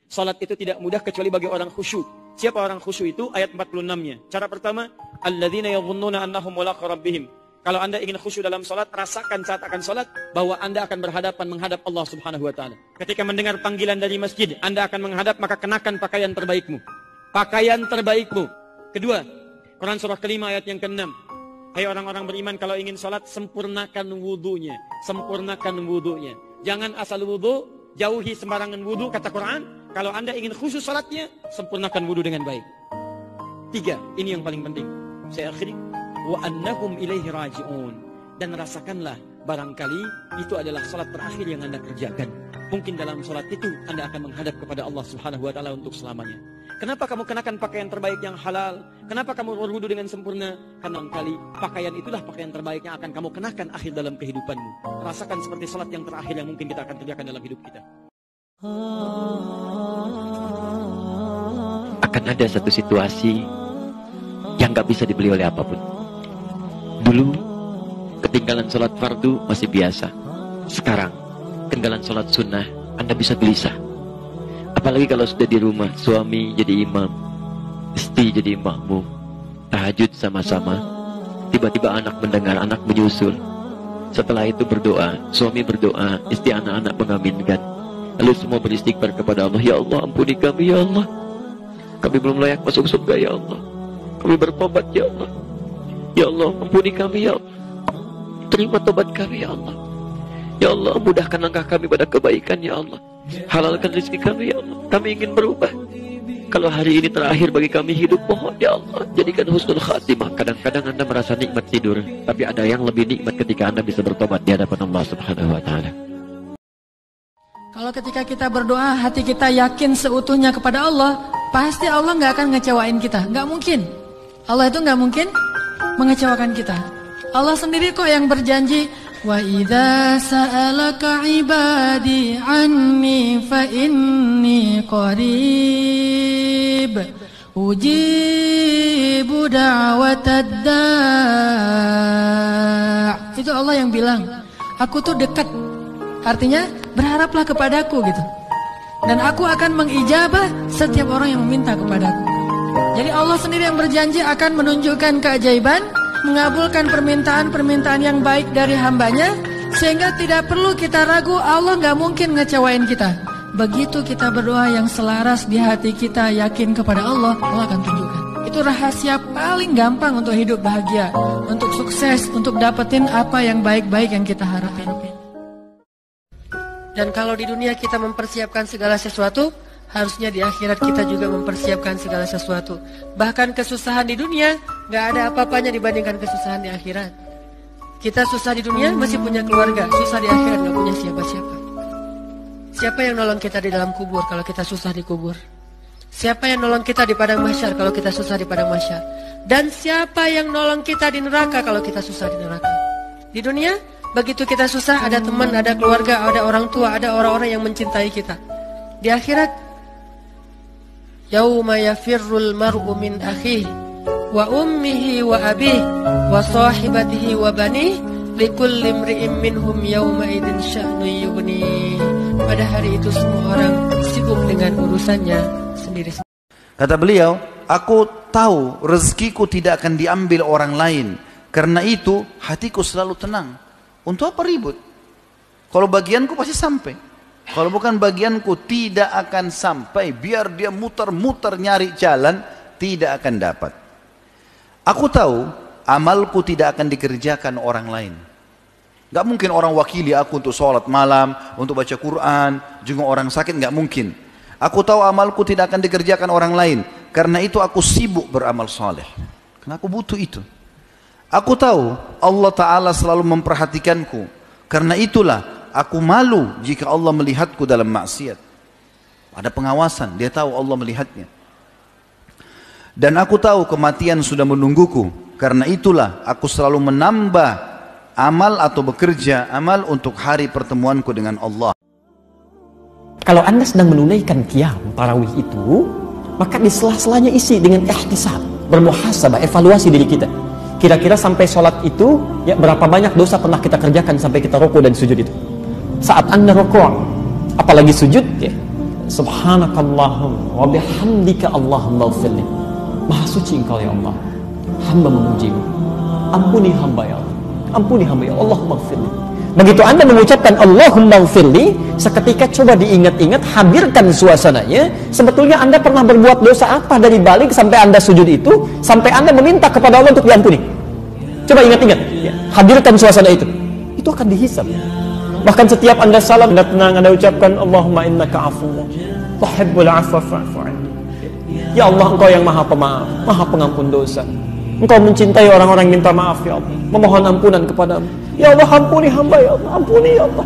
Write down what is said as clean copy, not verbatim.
Salat itu tidak mudah kecuali bagi orang khusyuk. Siapa orang khusyuk itu? Ayat 46-nya. Cara pertama, alladzina yadhunnuna annahum mulaqu rabbihim. Kalau Anda ingin khusyuk dalam salat, rasakan saat akan salat bahwa Anda akan berhadapan menghadap Allah Subhanahu wa taala. Ketika mendengar panggilan dari masjid, Anda akan menghadap, maka kenakan pakaian terbaikmu. Pakaian terbaikmu. Kedua, Quran surah kelima ayat yang ke-6. Hai orang-orang beriman, kalau ingin salat, sempurnakan wudunya. Sempurnakan wudunya. Jangan asal wudu, jauhi sembarangan wudu, kata Quran. Kalau Anda ingin khusyuk salatnya, sempurnakan wudu dengan baik. Tiga, ini yang paling penting. Saya akhiri. Wa annahum ilaihi raji'un. Dan rasakanlah barangkali itu adalah salat terakhir yang Anda kerjakan. Mungkin dalam salat itu Anda akan menghadap kepada Allah Subhanahu wa taala untuk selamanya. Kenapa kamu kenakan pakaian terbaik yang halal? Kenapa kamu berwudu dengan sempurna? Karena barangkali pakaian itulah pakaian terbaik yang akan kamu kenakan akhir dalam kehidupanmu. Rasakan seperti salat yang terakhir yang mungkin kita akan kerjakan dalam hidup kita. Akan ada satu situasi yang gak bisa dibeli oleh apapun. Dulu ketinggalan sholat fardu masih biasa. Sekarang ketinggalan sholat sunnah Anda bisa gelisah. Apalagi kalau sudah di rumah, suami jadi imam, istri jadi makmum, tahajud sama-sama. Tiba-tiba anak mendengar, anak menyusul. Setelah itu berdoa, suami berdoa, istri anak-anak mengaminkan. Lalu semua beristighfar kepada Allah. Ya Allah, ampuni kami ya Allah. Kami belum layak masuk surga ya Allah. Kami bertobat ya Allah. Ya Allah, ampuni kami ya Allah. Terima tobat kami ya Allah. Ya Allah, mudahkan langkah kami pada kebaikan ya Allah. Halalkan rezeki kami ya Allah. Kami ingin berubah. Kalau hari ini terakhir bagi kami hidup, mohon ya Allah, jadikan husnul khatimah. Kadang-kadang Anda merasa nikmat tidur, tapi ada yang lebih nikmat ketika Anda bisa bertobat di hadapan Allah Subhanahu wa taala. Kalau ketika kita berdoa, hati kita yakin seutuhnya kepada Allah, pasti Allah nggak akan ngecewain kita. Nggak mungkin. Allah itu nggak mungkin mengecewakan kita. Allah sendiri kok yang berjanji, wa idza sa'alaka ibadi anni fa inni qarib ujibu da'watad da'. Itu Allah yang bilang, aku tuh dekat. Artinya berharaplah kepadaku gitu. Dan aku akan mengijabah setiap orang yang meminta kepadaku. Jadi Allah sendiri yang berjanji akan menunjukkan keajaiban, mengabulkan permintaan-permintaan yang baik dari hambanya, sehingga tidak perlu kita ragu, Allah gak mungkin ngecewain kita. Begitu kita berdoa yang selaras di hati kita, yakin kepada Allah, Allah akan tunjukkan. Itu rahasia paling gampang untuk hidup bahagia, untuk sukses, untuk dapetin apa yang baik-baik yang kita harapin. Dan kalau di dunia kita mempersiapkan segala sesuatu, harusnya di akhirat kita juga mempersiapkan segala sesuatu. Bahkan kesusahan di dunia gak ada apa-apanya dibandingkan kesusahan di akhirat. Kita susah di dunia masih punya keluarga, susah di akhirat gak punya siapa-siapa. Siapa yang nolong kita di dalam kubur kalau kita susah di kubur? Siapa yang nolong kita di padang mahsyar kalau kita susah di padang mahsyar? Dan siapa yang nolong kita di neraka kalau kita susah di neraka? Di dunia, begitu kita susah, ada teman, ada keluarga, ada orang tua, ada orang-orang yang mencintai kita. Di akhirat, yauma yafirrul mar'u min akhihi wa ummihi wa abihi wa sahibatihi wa banihi likulli imri'in minhum yauma idzin sya'nun yughni. Pada hari itu semua orang sibuk dengan urusannya sendiri. Kata beliau, aku tahu rezekiku tidak akan diambil orang lain. Karena itu hatiku selalu tenang. Untuk apa ribut? Kalau bagianku pasti sampai. Kalau bukan bagianku tidak akan sampai. Biar dia muter-muter nyari jalan, tidak akan dapat. Aku tahu amalku tidak akan dikerjakan orang lain. Gak mungkin orang wakili aku untuk sholat malam, untuk baca Quran, jenguk orang sakit, gak mungkin. Aku tahu amalku tidak akan dikerjakan orang lain. Karena itu aku sibuk beramal saleh. Karena aku butuh itu. Aku tahu Allah Ta'ala selalu memperhatikanku. Karena itulah aku malu jika Allah melihatku dalam maksiat. Ada pengawasan, dia tahu Allah melihatnya. Dan aku tahu kematian sudah menungguku. Karena itulah aku selalu menambah amal atau bekerja amal untuk hari pertemuanku dengan Allah. Kalau Anda sedang menunaikan qiyam tarawih itu, maka di sela-selanya isi dengan ihtisab, bermuhasabah, evaluasi diri kita. Kira-kira sampai sholat itu, ya berapa banyak dosa pernah kita kerjakan sampai kita rukuk dan sujud itu. Saat Anda rukuk, apalagi sujud, ya, Subhanakallahumma wa bihamdika Allahumma ighfirli. Maha suci Engkau ya Allah. Hamba memujimu. Ampuni hamba ya Allah. Ampuni hamba ya Allah. Allahumma ighfirli. Begitu Anda mengucapkan Allahumma ighfirli, seketika coba diingat-ingat, hadirkan suasananya. Sebetulnya Anda pernah berbuat dosa apa dari balik sampai Anda sujud itu, sampai Anda meminta kepada Allah untuk diampuni. Coba ingat-ingat, ya. Hadirkan suasana itu. Itu akan dihisab. Bahkan setiap Anda salam, Anda tenang, Anda ucapkan Allahumma innaka afuwwun tuhibbul afwa fa'fu anni. Ya Allah, Engkau yang Maha Pemaaf, Maha Pengampun dosa. Engkau mencintai orang-orang yang minta maaf ya Allah, memohon ampunan kepadamu. Ya Allah, ampuni hamba ya Allah, ampuni ya Allah.